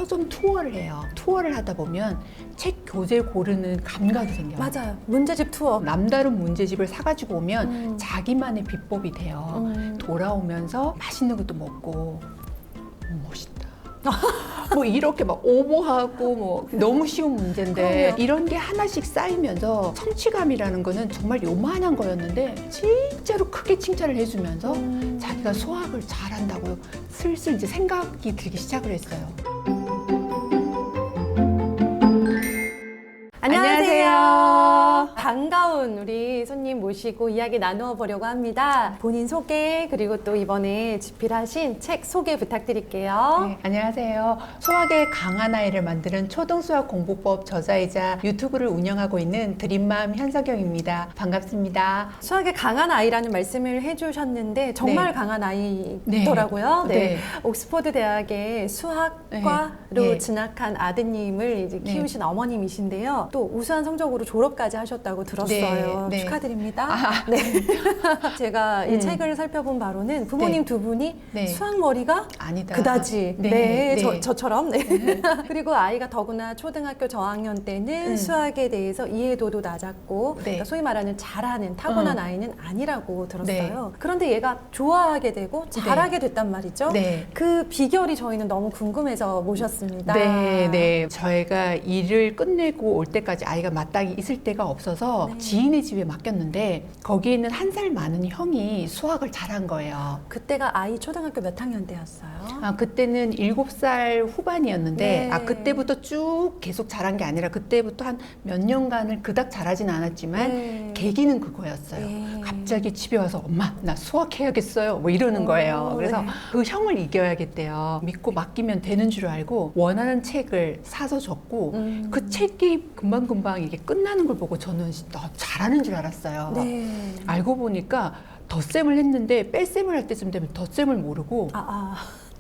서점 투어를 해요. 투어를 하다 보면 책 교재 고르는 감각이 생겨요. 맞아요. 문제집 투어. 남다른 문제집을 사가지고 오면 자기만의 비법이 돼요. 돌아오면서 맛있는 것도 먹고 멋있다. 뭐 이렇게 막 오버하고 뭐 너무 쉬운 문제인데 그럼요. 이런 게 하나씩 쌓이면서 성취감이라는 거는 정말 요만한 거였는데 진짜로 크게 칭찬을 해주면서 자기가 수학을 잘한다고 슬슬 이제 생각이 들기 시작을 했어요. 안녕하세요. 반가운 우리 손님 모시고 이야기 나누어 보려고 합니다. 본인 소개 그리고 또 이번에 집필하신 책 소개 부탁드릴게요. 네, 안녕하세요. 수학에 강한 아이를 만드는 초등수학 공부법 저자이자 유튜브를 운영하고 있는 드림맘 현석영입니다. 반갑습니다. 수학에 강한 아이라는 말씀을 해주셨는데 정말 네. 강한 아이더라고요. 네. 네. 네. 옥스퍼드 대학의 수학과로 네. 진학한 아드님을 이제 네. 키우신 어머님이신데요. 또 우수한 성적으로 졸업까지 하셨다고 들었어요. 네. 축하드립니다. 아. 네. 제가 이 책을 살펴본 바로는 부모님 네. 두 분이 네. 수학 머리가 아니다. 그다지. 네. 네. 네. 저처럼. 네. 그리고 아이가 더구나 초등학교 저학년 때는 수학에 대해서 이해도도 낮았고 네. 그러니까 소위 말하는 잘하는 타고난 음. 아이는 아니라고 들었어요. 네. 그런데 얘가 좋아하게 되고 잘하게 됐단 말이죠. 네. 그 비결이 저희는 너무 궁금해서 모셨습니다. 네. 저희가 일을 끝내고 올 때까지 아이가 마땅히 있을 데가 없어서 네. 지인의 집에 맡겼는데 거기에 있는 한 살 많은 형이 수학을 잘한 거예요. 그때가 아이 초등학교 몇 학년 때였어요? 그때는 7살 후반이었는데 네. 그때부터 쭉 계속 잘한 게 아니라 그때부터 한 몇 년간을 그닥 잘하진 않았지만 네. 계기는 그거였어요. 네. 갑자기 집에 와서 엄마 나 수학해야겠어요 뭐 이러는 거예요. 그래서 네. 그 형을 이겨야겠대요. 믿고 맡기면 되는 줄 알고 원하는 책을 사서 줬고 그 책이 금방금방 이게 끝나는 걸 보고 저는 잘하는 줄 알았어요. 네. 알고 보니까 덧셈을 했는데 뺄셈을 할 때쯤 되면 덧셈을 모르고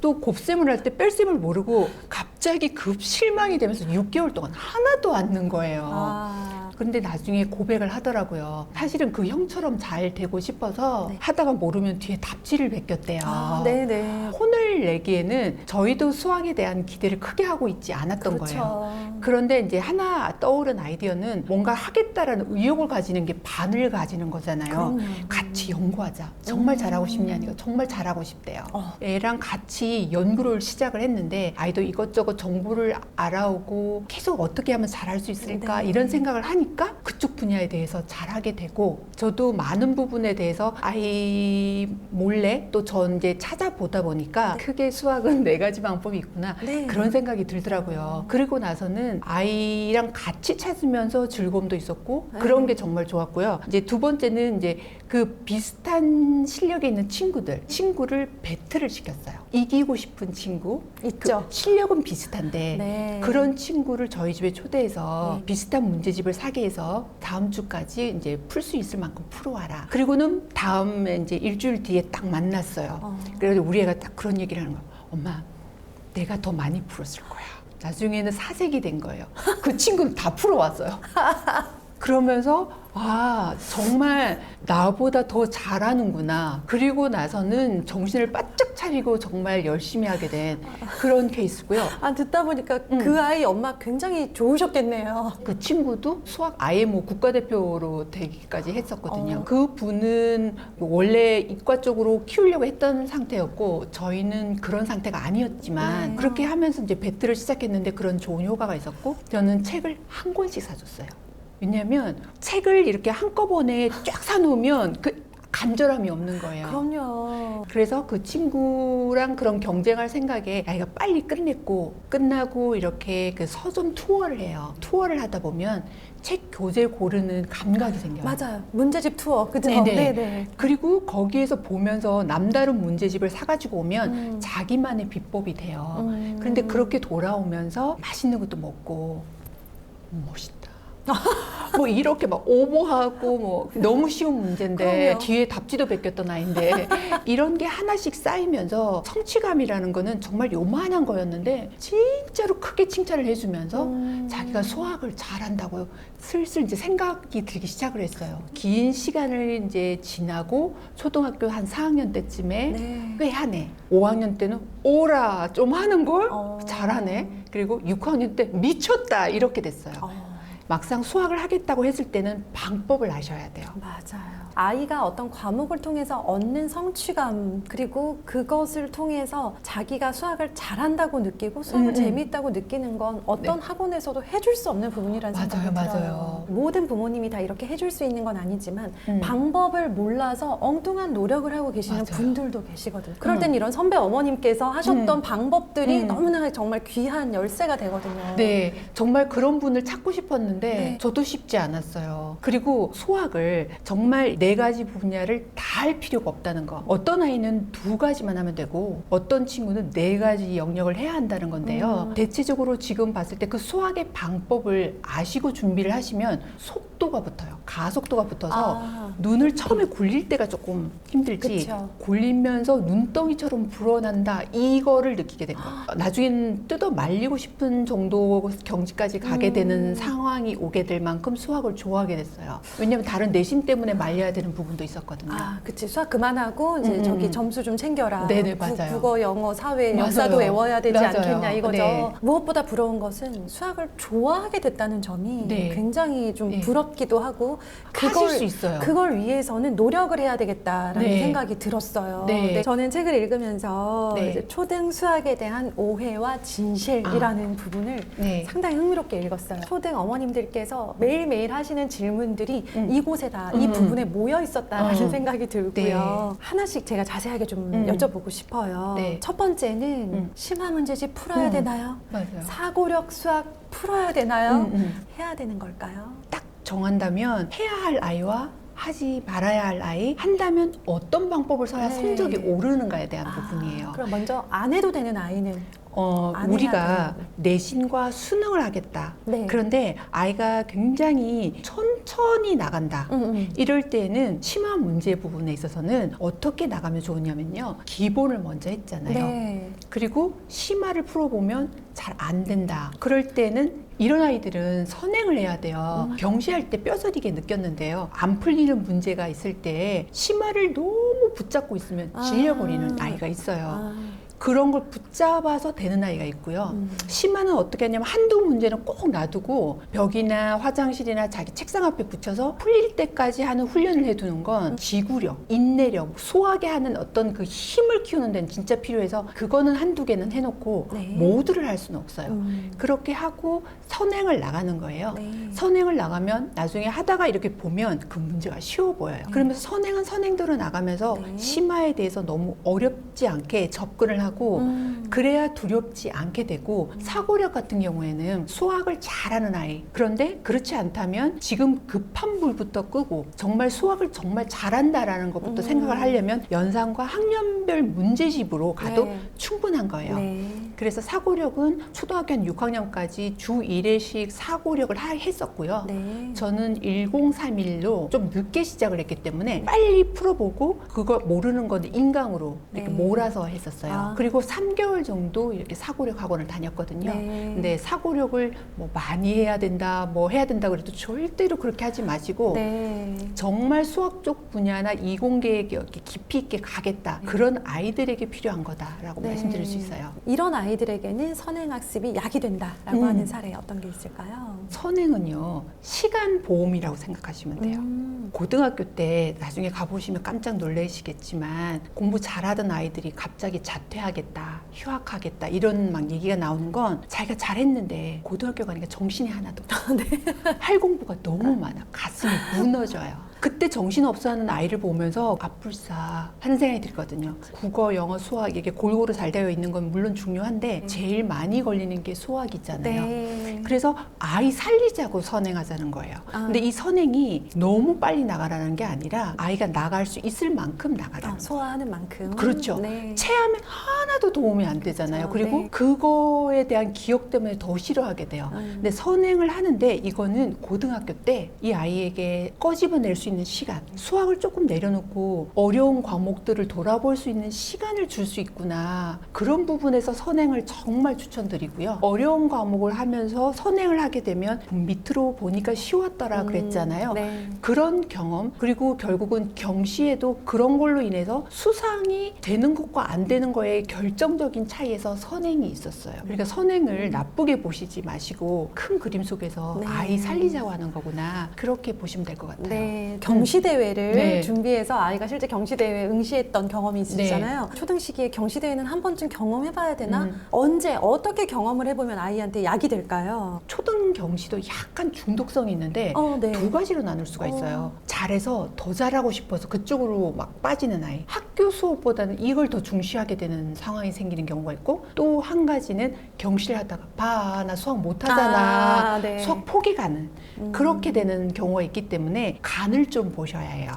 또 곱셈을 할 때 뺄셈을 모르고 갑자기 급 실망이 되면서 6개월 동안 하나도 안 는 거예요. 근데 나중에 고백을 하더라고요. 사실은 그 형처럼 잘 되고 싶어서 네. 하다가 모르면 뒤에 답지를 베꼈대요. 네네. 혼을 내기에는 저희도 수학에 대한 기대를 크게 하고 있지 않았던 그렇죠. 거예요. 그런데 이제 하나 떠오른 아이디어는 뭔가 하겠다라는 의욕을 가지는 게 반을 가지는 거잖아요. 그럼요. 같이 연구하자. 정말 잘하고 싶냐니까 정말 잘하고 싶대요. 애랑 같이 연구를 시작을 했는데 아이도 이것저것 정보를 알아오고 계속 어떻게 하면 잘할 수 있을까 네. 이런 생각을 하니까 그쪽 분야에 대해서 잘하게 되고 저도 많은 부분에 대해서 아이 몰래 또 전 이제 찾아보다 보니까 크게 수학은 4가지 방법이 있구나 네. 그런 생각이 들더라고요. 그리고 나서는 아이랑 같이 찾으면서 즐거움도 있었고 그런 게 정말 좋았고요. 이제 두 번째는 이제 그 비슷한 실력에 있는 친구를 배틀을 시켰어요. 이기고 싶은 친구 있죠. 그 실력은 비슷한데 네. 그런 친구를 저희 집에 초대해서 네. 비슷한 문제집을 사게 해서 다음 주까지 이제 풀 수 있을 만큼 풀어와라. 그리고는 다음에 이제 일주일 뒤에 딱 만났어요. 그래서 우리 애가 딱 그런 얘기를 하는 거야. 엄마, 내가 더 많이 풀었을 거야. 나중에는 사색이 된 거예요. 그 친구는 다 풀어왔어요. 그러면서 정말 나보다 더 잘하는구나. 그리고 나서는 정신을 바짝 차리고 정말 열심히 하게 된 그런 케이스고요. 듣다 보니까 그 아이 엄마 굉장히 좋으셨겠네요. 그 친구도 수학 아예 뭐 국가대표로 되기까지 했었거든요. 그 분은 원래 이과 쪽으로 키우려고 했던 상태였고 저희는 그런 상태가 아니었지만 그렇게 하면서 이제 배틀을 시작했는데 그런 좋은 효과가 있었고 저는 책을 한 권씩 사줬어요. 왜냐면 책을 이렇게 한꺼번에 쫙 사놓으면 그 간절함이 없는 거예요. 그럼요. 그래서 그 친구랑 그런 경쟁할 생각에 아이가 빨리 끝나고 이렇게 그 서점 투어를 해요. 투어를 하다 보면 책 교재 고르는 감각이 생겨요. 맞아요. 문제집 투어. 그죠? 네네. 그리고 거기에서 보면서 남다른 문제집을 사가지고 오면 자기만의 비법이 돼요. 그런데 그렇게 돌아오면서 맛있는 것도 먹고 멋있다. 뭐 이렇게 막 오버하고 뭐 너무 쉬운 문제인데 그럼요. 뒤에 답지도 베꼈던 아이인데 이런 게 하나씩 쌓이면서 성취감이라는 거는 정말 요만한 거였는데 진짜로 크게 칭찬을 해주면서 자기가 수학을 잘한다고 슬슬 이제 생각이 들기 시작을 했어요. 긴 시간을 이제 지나고 초등학교 한 4학년 때쯤에 네. 꽤 하네. 5학년 때는 오라 좀 하는 걸 어. 잘하네. 그리고 6학년 때 미쳤다 이렇게 됐어요. 막상 수학을 하겠다고 했을 때는 방법을 아셔야 돼요. 맞아요. 아이가 어떤 과목을 통해서 얻는 성취감, 그리고 그것을 통해서 자기가 수학을 잘한다고 느끼고 수학을 재미있다고 느끼는 건 어떤 학원에서도 해줄 수 없는 부분이라는 생각이 들어요. 맞아요. 모든 부모님이 다 이렇게 해줄 수 있는 건 아니지만 방법을 몰라서 엉뚱한 노력을 하고 계시는 맞아요. 분들도 계시거든요. 그럴 땐 이런 선배 어머님께서 하셨던 방법들이 너무나 정말 귀한 열쇠가 되거든요. 네, 정말 그런 분을 찾고 싶었는데 네. 저도 쉽지 않았어요. 그리고 수학을 정말 4가지 분야를 다 할 필요가 없다는 거. 어떤 아이는 2가지만 하면 되고 어떤 친구는 4가지 영역을 해야 한다는 건데요. 대체적으로 지금 봤을 때 그 수학의 방법을 아시고 준비를 하시면 속도가 붙어요. 가속도가 붙어서 눈을 처음에 굴릴 때가 조금 힘들지 그쵸. 굴리면서 눈덩이처럼 불어난다 이거를 느끼게 된 거예요. 나중엔 뜯어 말리고 싶은 정도 경지까지 가게 되는 상황이 오게 될 만큼 수학을 좋아하게 됐어요. 왜냐하면 다른 내신 때문에 말려야 되는 부분도 있었거든요. 그치. 수학 그만하고 이제 저기 점수 좀 챙겨라. 네네, 맞아요. 국어, 영어, 사회, 맞아요. 역사도 외워야 되지 맞아요. 않겠냐 이거죠. 네. 무엇보다 부러운 것은 수학을 좋아하게 됐다는 점이 네. 굉장히 좀 네. 부럽기도 하고 하실 수 있어요. 그걸 위해서는 노력을 해야 되겠다라는 네. 생각이 들었어요. 네. 네, 저는 책을 읽으면서 네. 이제 초등 수학에 대한 오해와 진실이라는 부분을 네. 상당히 흥미롭게 읽었어요. 초등 어머님들께서 매일매일 하시는 질문들이 이곳에 다 이 부분에 모여 있었다라는 생각이 들고요. 하나씩 제가 자세하게 좀 여쭤보고 싶어요. 네. 첫 번째는 심화 문제집 풀어야 되나요? 맞아요. 사고력 수학 풀어야 되나요? 음. 해야 되는 걸까요? 딱 정한다면 해야 할 아이와 하지 말아야 할 아이, 한다면 어떤 방법을 써야 네. 성적이 오르는가에 대한 부분이에요. 그럼 먼저 안 해도 되는 아이는 안 해야 우리가 되는 내신과 수능을 하겠다. 네. 그런데 아이가 굉장히 천천히 나간다. 이럴 때는 심화 문제 부분에 있어서는 어떻게 나가면 좋으냐면요. 기본을 먼저 했잖아요. 네. 그리고 심화를 풀어보면 잘 안 된다. 그럴 때는 이런 아이들은 선행을 해야 돼요. 경시할 때 뼈저리게 느꼈는데요. 안 풀리는 문제가 있을 때 심화를 너무 붙잡고 있으면 질려버리는 아이가 있어요. 그런 걸 붙잡아서 되는 아이가 있고요. 심화는 어떻게 하냐면 한두 문제는 꼭 놔두고 벽이나 화장실이나 자기 책상 앞에 붙여서 풀릴 때까지 하는 훈련을 해두는 건 지구력, 인내력, 소화게 하는 어떤 그 힘을 키우는 데는 진짜 필요해서 그거는 한두 개는 해놓고 네. 모두를 할 수는 없어요. 그렇게 하고 선행을 나가는 거예요. 네. 선행을 나가면 나중에 하다가 이렇게 보면 그 문제가 쉬워 보여요. 그러면서 선행은 선행대로 나가면서 네. 심화에 대해서 너무 어렵지 않게 접근을 하고 그래야 두렵지 않게 되고 사고력 같은 경우에는 수학을 잘하는 아이, 그런데 그렇지 않다면 지금 급한 불부터 끄고 정말 수학을 정말 잘한다라는 것부터 생각을 하려면 연산과 학년별 문제집으로 가도 네. 충분한 거예요. 네. 그래서 사고력은 초등학교 한 6학년까지 주 1회씩 사고력을 했었고요. 네. 저는 1031로 좀 늦게 시작을 했기 때문에 빨리 풀어보고 그걸 모르는 건 인강으로 이렇게 네. 몰아서 했었어요. 그리고 3개월 정도 이렇게 사고력 학원을 다녔거든요. 네. 근데 사고력을 뭐 많이 해야 된다, 뭐 해야 된다 그래도 절대로 그렇게 하지 마시고 네. 정말 수학 쪽 분야나 이공계에 이렇게 깊이 있게 가겠다. 그런 아이들에게 필요한 거다라고 네. 말씀드릴 수 있어요. 이런 아이들에게는 선행학습이 약이 된다라고 하는 사례 어떤 게 있을까요? 선행은요, 시간 보험이라고 생각하시면 돼요. 고등학교 때 나중에 가보시면 깜짝 놀라시겠지만 공부 잘하던 아이들이 갑자기 자퇴하겠다, 휴학하겠다 이런 막 얘기가 나오는 건 자기가 잘했는데 고등학교 가니까 정신이 하나도 없어. 할 공부가 너무 많아. 가슴이 무너져요. 그때 정신없어하는 아이를 보면서 아뿔싸 하는 생각이 들거든요. 국어, 영어, 수학 이게 골고루 잘 되어 있는 건 물론 중요한데 제일 많이 걸리는 게 수학이잖아요. 네. 그래서 아이 살리자고 선행하자는 거예요. 근데 이 선행이 너무 빨리 나가라는 게 아니라 아이가 나갈 수 있을 만큼 나가라는 거예요. 소화하는 만큼. 그렇죠. 네. 체하면 하나도 도움이 안 되잖아요. 그렇죠. 그리고 네. 그거에 대한 기억 때문에 더 싫어하게 돼요. 근데 선행을 하는데 이거는 고등학교 때 이 아이에게 꺼집어낼 수 있는 시간, 수학을 조금 내려놓고 어려운 과목들을 돌아볼 수 있는 시간을 줄 수 있구나. 그런 부분에서 선행을 정말 추천드리고요. 어려운 과목을 하면서 선행을 하게 되면 밑으로 보니까 쉬웠더라 그랬잖아요. 네. 그런 경험, 그리고 결국은 경시에도 그런 걸로 인해서 수상이 되는 것과 안 되는 거에 결정적인 차이에서 선행이 있었어요. 그러니까 선행을 나쁘게 보시지 마시고 큰 그림 속에서 네. 아이 살리자고 하는 거구나. 그렇게 보시면 될 것 같아요. 네, 경시대회를 네. 준비해서 아이가 실제 경시대회에 응시했던 경험이 있으시잖아요. 초등 시기에 경시대회는 한 번쯤 경험해봐야 되나? 언제, 어떻게 경험을 해보면 아이한테 약이 될까요? 초등 경시도 약간 중독성이 있는데 네. 두 가지로 나눌 수가 있어요. 잘해서 더 잘하고 싶어서 그쪽으로 막 빠지는 아이. 학교 수업보다는 이걸 더 중시하게 되는 상황이 생기는 경우가 있고 또 한 가지는 경시를 하다가 봐, 나 수학 못하잖아. 네. 수학 포기 가는. 그렇게 되는 경우가 있기 때문에 간을 좀 보셔야 해요.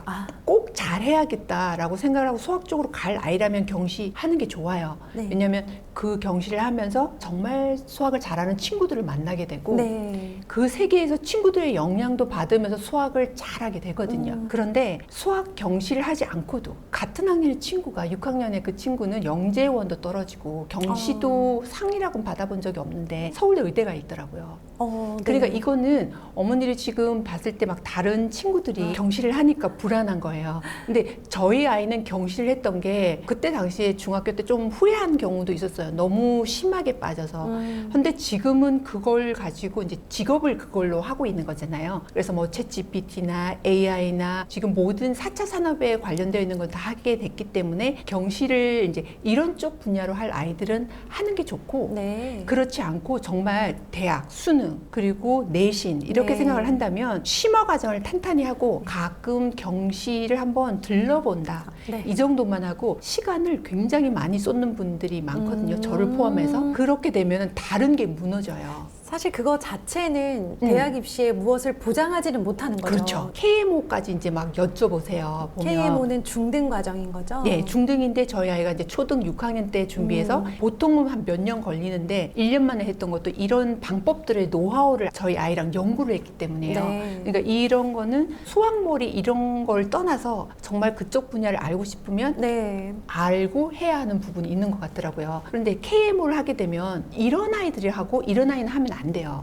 꼭 잘해야겠다라고 생각을 하고 수학 쪽으로 갈 아이라면 경시하는 게 좋아요. 네. 왜냐하면 그 경시를 하면서 정말 수학을 잘하는 친구들을 만나게 되고 네. 그 세계에서 친구들의 영향도 받으면서 수학을 잘하게 되거든요. 그런데 수학 경시를 하지 않고도 같은 학년의 친구가 6학년의 그 친구는 영재원도 떨어지고 경시도 상이라고는 받아본 적이 없는데 서울대 의대가 있더라고요. 네. 그러니까 이거는 어머니를 지금 봤을 때 막 다른 친구들이 경시를 하니까 불안한 거예요. 근데 저희 아이는 경시를 했던 게 그때 당시에 중학교 때 좀 후회한 경우도 있었어요. 너무 심하게 빠져서. 근데 지금은 그걸 가지고 이제 직업을 그걸로 하고 있는 거잖아요. 그래서 뭐 챗GPT나 AI나 지금 모든 4차 산업에 관련되어 있는 걸 다 하게 됐기 때문에 경시를 이제 이런 쪽 분야로 할 아이들은 하는 게 좋고 네. 그렇지 않고 정말 대학, 수능, 그리고 내신 이렇게 네. 생각을 한다면 심화 과정을 탄탄히 하고 가끔 경시를 한번 들러본다. 네. 이 정도만 하고 시간을 굉장히 많이 쏟는 분들이 많거든요. 저를 포함해서. 그렇게 되면 다른 게 무너져요. 사실 그거 자체는 대학 입시에 무엇을 보장하지는 못하는 거죠. 그렇죠. KMO까지 이제 막 여쭤보세요. 보면. KMO는 중등 과정인 거죠? 네, 중등인데 저희 아이가 이제 초등 6학년 때 준비해서 보통은 한 몇 년 걸리는데 1년 만에 했던 것도 이런 방법들의 노하우를 저희 아이랑 연구를 했기 때문에요. 네. 그러니까 이런 거는 수학머리 이런 걸 떠나서 정말 그쪽 분야를 알고 싶으면 네. 알고 해야 하는 부분이 있는 것 같더라고요. 그런데 KMO를 하게 되면 이런 아이들이 하고 이런 아이는 하면 안 돼요.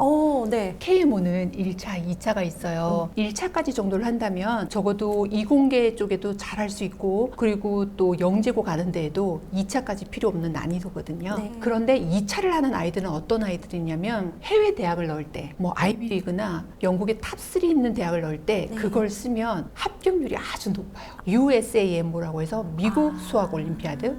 네. KMO는 1차, 2차가 있어요. 1차까지 정도를 한다면 적어도 이공계 쪽에도 잘할 수 있고 그리고 또 영재고 가는 데에도 2차까지 필요 없는 난이도거든요. 네. 그런데 2차를 하는 아이들은 어떤 아이들이냐면 해외 대학을 넣을 때 뭐 아이비리그나 영국의 탑3 있는 대학을 넣을 때 네. 그걸 쓰면 합격률이 아주 높아요. USAMO라고 해서 미국 수학 올림피아드,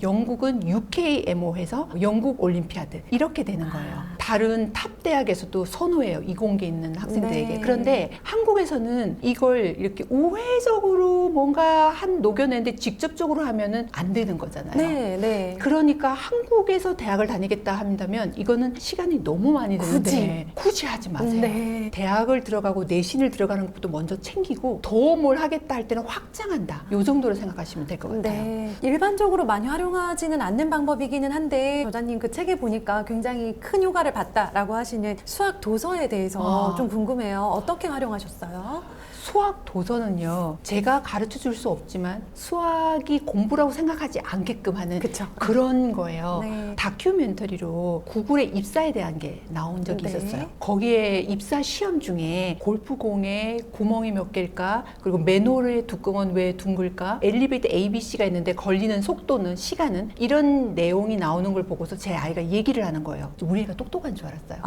영국은 UKMO 해서 영국 올림피아드 이렇게 되는 거예요. 다른 탑 대학에서도 선호해요. 이공계 있는 학생들에게. 네. 그런데 한국에서는 이걸 이렇게 우회적으로 뭔가 한 녹여내는데 직접적으로 하면은 안 되는 거잖아요. 네. 네. 그러니까 한국에서 대학을 다니겠다 한다면 이거는 시간이 너무 많이 드는데 굳이 하지 마세요. 네. 대학을 들어가고 내신을 들어가는 것도 먼저 챙기고 더 뭘 하겠다 할 때는 확장한다. 요 정도로 생각하시면 될 것 같아요. 네. 일반적으로 많이 활용하지는 않는 방법이기는 한데 저자님 그 책에 보니까 굉장히 큰 효과를 봤다라고 하시는 수학 도서에 대해서 좀 궁금해요. 어떻게 활용하셨어요? 수학 도서는요, 제가 가르쳐 줄 수 없지만 수학이 공부라고 생각하지 않게끔 하는 그쵸. 그런 거예요. 네. 다큐멘터리로 구글의 입사에 대한 게 나온 적이 네. 있었어요. 거기에 입사 시험 중에 골프공에 구멍이 몇 개일까? 그리고 맨홀의 뚜껑은 왜 둥글까? 엘리베이터 ABC가 있는데 걸리는 속도는, 시간은? 이런 내용이 나오는 걸 보고서 제 아이가 얘기를 하는 거예요. 우리 애가 똑똑한 줄 알았어요.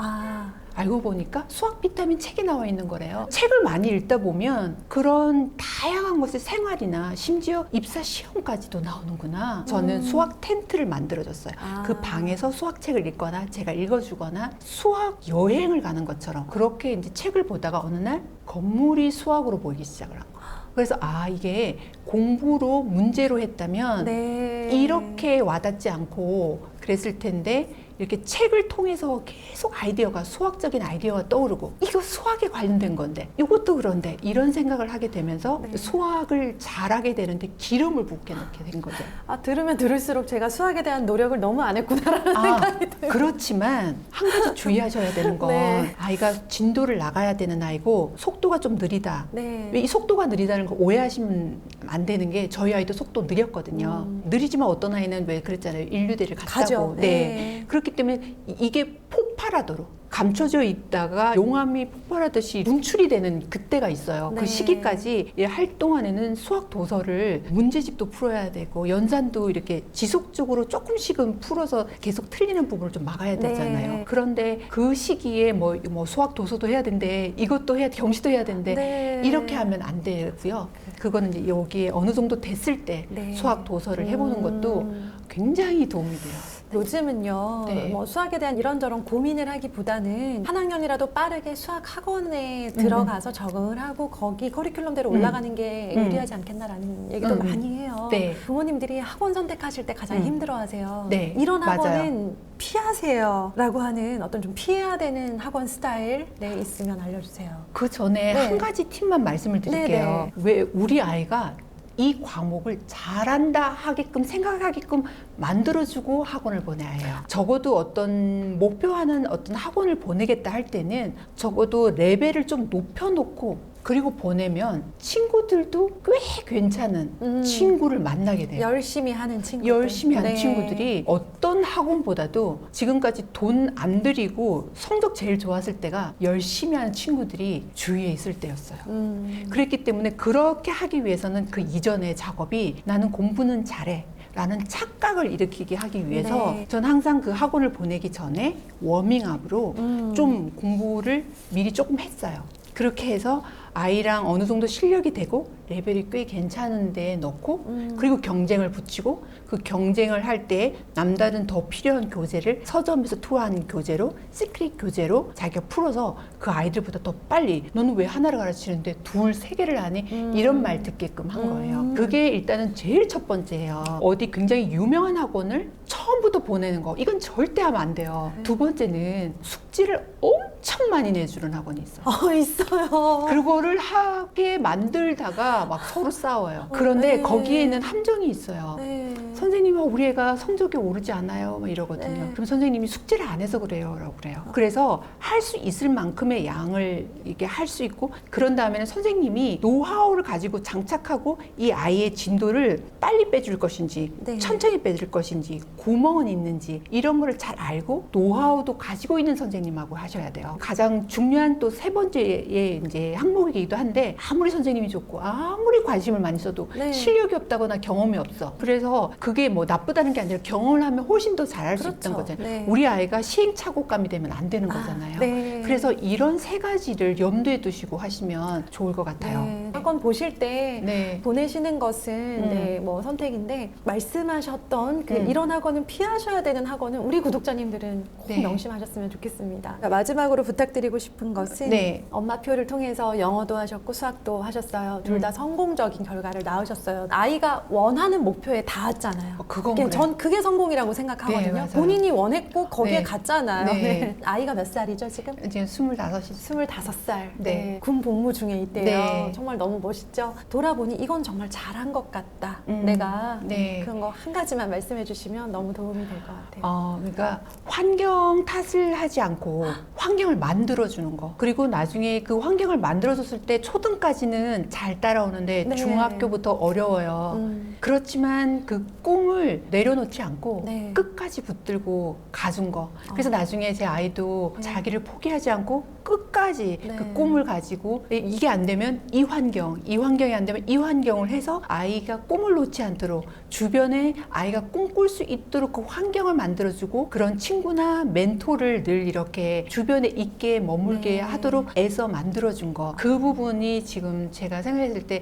알고 보니까 수학 비타민 책이 나와 있는 거래요. 책을 많이 읽다 보면 그런 다양한 것의 생활이나 심지어 입사 시험까지도 나오는구나. 저는 수학 텐트를 만들어줬어요. 그 방에서 수학책을 읽거나 제가 읽어주거나 수학 여행을 가는 것처럼 그렇게 이제 책을 보다가 어느 날 건물이 수학으로 보이기 시작을 한 거예요. 그래서 이게 공부로 문제로 했다면 네. 이렇게 와닿지 않고 그랬을 텐데 이렇게 책을 통해서 계속 아이디어가 수학적인 아이디어가 떠오르고 이거 수학에 관련된 건데 이것도 그런데 이런 생각을 하게 되면서 네. 수학을 잘하게 되는데 기름을 붓게 넣게 된 거죠. 들으면 들을수록 제가 수학에 대한 노력을 너무 안 했구나라는 생각이 들어요. 그렇지만 한 가지 주의하셔야 되는 건 네. 아이가 진도를 나가야 되는 아이고 속도가 좀 느리다. 네. 왜 이 속도가 느리다는 거 오해하시면 안 되는 게 저희 아이도 속도 느렸거든요. 느리지만 어떤 아이는 왜 그랬잖아요. 인류대를 갔다고. 가죠. 네. 네. 그렇기 때문에 이게 폭발하도록 감춰져 있다가 용암이 폭발하듯이 분출이 되는 그때가 있어요. 네. 그 시기까지 할 동안에는 수학 도서를 문제집도 풀어야 되고 연산도 이렇게 지속적으로 조금씩은 풀어서 계속 틀리는 부분을 좀 막아야 되잖아요. 네. 그런데 그 시기에 뭐 수학 도서도 해야 된대, 이것도 해야 돼, 경시도 해야 된대. 네. 이렇게 하면 안 되고요. 그거는 이제 여기에 어느 정도 됐을 때 네. 수학 도서를 해보는 것도 굉장히 도움이 돼요. 요즘은요, 네. 뭐 수학에 대한 이런저런 고민을 하기보다는 한 학년이라도 빠르게 수학 학원에 들어가서 적응을 하고 거기 커리큘럼대로 올라가는 게 유리하지 않겠나라는 얘기도 많이 해요. 네. 부모님들이 학원 선택하실 때 가장 힘들어하세요. 네, 이런 맞아요. 학원은 피하세요라고 하는 어떤 좀 피해야 되는 학원 스타일 있으면 알려주세요. 그 전에 네. 한 가지 팁만 말씀을 드릴게요. 왜 우리 아이가 이 과목을 잘한다 하게끔 생각하게끔 만들어주고 학원을 보내야 해요. 적어도 어떤 목표하는 어떤 학원을 보내겠다 할 때는 적어도 레벨을 좀 높여놓고 그리고 보내면 친구들도 꽤 괜찮은 친구를 만나게 돼요. 열심히 하는 친구들. 열심히 하는 네. 친구들이 어떤 학원보다도 지금까지 돈 안 들이고 성적 제일 좋았을 때가 열심히 하는 친구들이 주위에 있을 때였어요. 그랬기 때문에 그렇게 하기 위해서는 그 이전의 작업이 나는 공부는 잘해 라는 착각을 일으키게 하기 위해서 네. 전 항상 그 학원을 보내기 전에 워밍업으로 좀 공부를 미리 조금 했어요. 그렇게 해서 아이랑 어느 정도 실력이 되고 레벨이 꽤 괜찮은 데에 넣고 그리고 경쟁을 붙이고 그 경쟁을 할 때 남다른 더 필요한 교재를 서점에서 투하한 교재로 시크릿 교재로 자기가 풀어서 그 아이들보다 더 빨리 너는 왜 하나를 가르치는데 둘, 세 개를 안 해? 이런 말 듣게끔 한 거예요. 그게 일단은 제일 첫 번째예요. 어디 굉장히 유명한 학원을 처음부터 보내는 거 이건 절대 하면 안 돼요. 두 번째는 숙제를 엄청 많이 내주는 학원이 있어요. 있어요. 그거를 하게 만들다가 막 서로 싸워요. 그런데 네. 거기에는 함정이 있어요. 네. 선생님이 우리 애가 성적이 오르지 않아요. 막 이러거든요. 네. 그럼 선생님이 숙제를 안 해서 그래요. 라고 그래요. 그래서 할 수 있을 만큼의 양을 이게 할 수 있고 그런 다음에는 선생님이 노하우를 가지고 장착하고 이 아이의 진도를 빨리 빼줄 것인지 네. 천천히 빼줄 것인지 구멍은 있는지 이런 거를 잘 알고 노하우도 가지고 있는 선생님하고 하셔야 돼요. 가장 중요한 또 세 번째의 이제 항목이기도 한데 아무리 선생님이 좋고 아무리 관심을 많이 써도 네. 실력이 없다거나 경험이 없어. 그래서 그게 뭐 나쁘다는 게 아니라 경험을 하면 훨씬 더 잘할 수 그렇죠. 있다는 거잖아요. 네. 우리 아이가 시행착오감이 되면 안 되는 거잖아요. 네. 그래서 이런 세 가지를 염두에 두시고 하시면 좋을 것 같아요. 네. 학원 보실 때 네. 보내시는 것은 뭐 선택인데 말씀하셨던 그 음. 이런 학원은 피하셔야 되는 학원은 우리 구독자님들은 꼭 네. 명심하셨으면 좋겠습니다. 마지막으로 부탁드리고 싶은 것은 네. 엄마표를 통해서 영어도 하셨고 수학도 하셨어요. 둘 다 성공적인 결과를 낳으셨어요. 아이가 원하는 목표에 닿았잖아요. 그건 그게 그래. 전 그게 성공이라고 생각하거든요. 네, 맞아요. 본인이 원했고 거기에 네. 갔잖아요. 네. 네. 아이가 몇 살이죠 지금? 이제 25이 25살. 네. 군 복무 중에 있대요. 네. 정말 너무 멋있죠? 돌아보니 이건 정말 잘한 것 같다. 내가 네. 그런 거 한 가지만 말씀해 주시면 너무 도움이 될 것 같아요. 그러니까 환경 탓을 하지 않고 환경을 만들어주는 거. 그리고 나중에 그 환경을 만들어줬을 때 초등까지는 잘 따라오는데 네. 중학교부터 어려워요. 그렇지만 그 꿈을 내려놓지 않고 네. 끝까지 붙들고 가준 거. 그래서 나중에 제 아이도 자기를 포기하지 않고 끝까지 네. 그 꿈을 가지고 이게 안 되면 이 환경이 안 되면 이 환경을 해서 아이가 꿈을 놓지 않도록 주변에 아이가 꿈꿀 수 있도록 그 환경을 만들어주고 그런 친구나 멘토를 늘 이렇게 주변에 있게 머물게 네. 하도록 애써 만들어준 거. 그 부분이 지금 제가 생각했을 때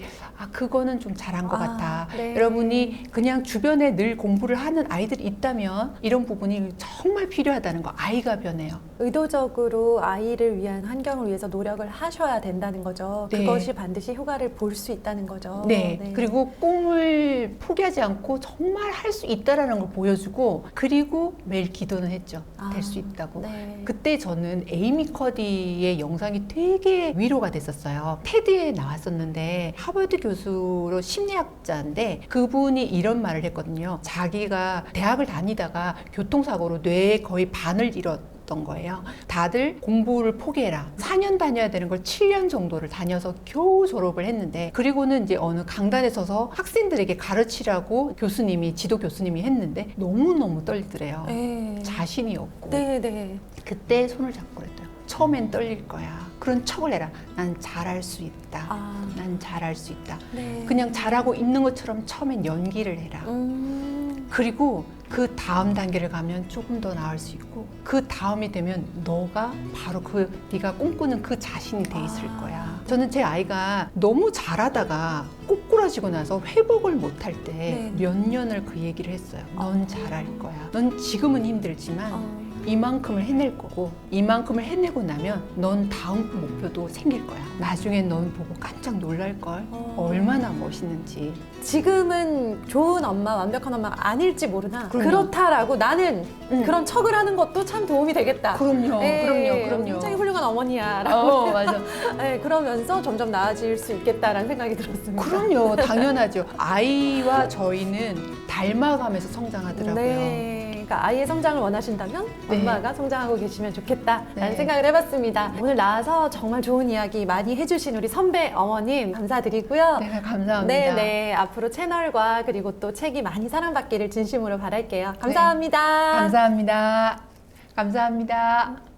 그거는 좀 잘한 것 같아. 네. 여러분이 그냥 주변에 늘 공부를 하는 아이들이 있다면 이런 부분이 정말 필요하다는 거. 아이가 변해요. 의도적으로 아이를 위한 환경 환경을 위해서 노력을 하셔야 된다는 거죠. 네. 그것이 반드시 효과를 볼 수 있다는 거죠. 네. 그리고 꿈을 포기하지 않고 정말 할 수 있다라는 걸 보여주고 그리고 매일 기도는 했죠. 될 수 있다고. 네. 그때 저는 에이미 커디의 영상이 되게 위로가 됐었어요. 테드에 나왔었는데 하버드 교수로 심리학자인데 그분이 이런 말을 했거든요. 자기가 대학을 다니다가 교통사고로 뇌의 거의 반을 잃었던 거예요. 다들 공부를 포기해라. 4년 다녀야 되는 걸 7년 정도를 다녀서 겨우 졸업을 했는데 그리고는 이제 어느 강단에 서서 학생들에게 가르치라고 교수님이 지도 교수님이 했는데 너무너무 떨리더래요. 네. 자신이 없고 네, 네. 그때 손을 잡고 그랬대요. 처음엔 떨릴 거야. 그런 척을 해라. 난 잘할 수 있다. 난 잘할 수 있다. 네. 그냥 잘하고 있는 것처럼 처음엔 연기를 해라. 그리고 그 다음 단계를 가면 조금 더 나을 수 있고 그 다음이 되면 너가 바로 그 네가 꿈꾸는 그 자신이 돼 있을 거야. 저는 제 아이가 너무 잘하다가 꼬꾸라지고 나서 회복을 못할 때 몇 년을 그 얘기를 했어요. 넌 잘할 거야. 넌 지금은 힘들지만 이만큼을 해낼 거고 이만큼을 해내고 나면 넌 다음 목표도 생길 거야. 나중에 넌 보고 깜짝 놀랄걸. 얼마나 멋있는지. 지금은 좋은 엄마, 완벽한 엄마가 아닐지 모르나 그럼요. 그렇다라고 나는 그런 척을 하는 것도 참 도움이 되겠다. 그럼요. 네, 그럼요. 굉장히 훌륭한 어머니야 라고 맞아. 네, 그러면서 점점 나아질 수 있겠다라는 생각이 들었습니다. 그럼요. 당연하죠. 아이와 저희는 닮아가면서 성장하더라고요. 네, 그러니까 아이의 성장을 원하신다면 네. 엄마가 성장하고 계시면 좋겠다라는 네. 생각을 해봤습니다. 오늘 나와서 정말 좋은 이야기 많이 해주신 우리 선배 어머님 감사드리고요. 네, 감사합니다. 네, 앞으로 채널과 그리고 또 책이 많이 사랑받기를 진심으로 바랄게요. 감사합니다. 감사합니다. 감사합니다.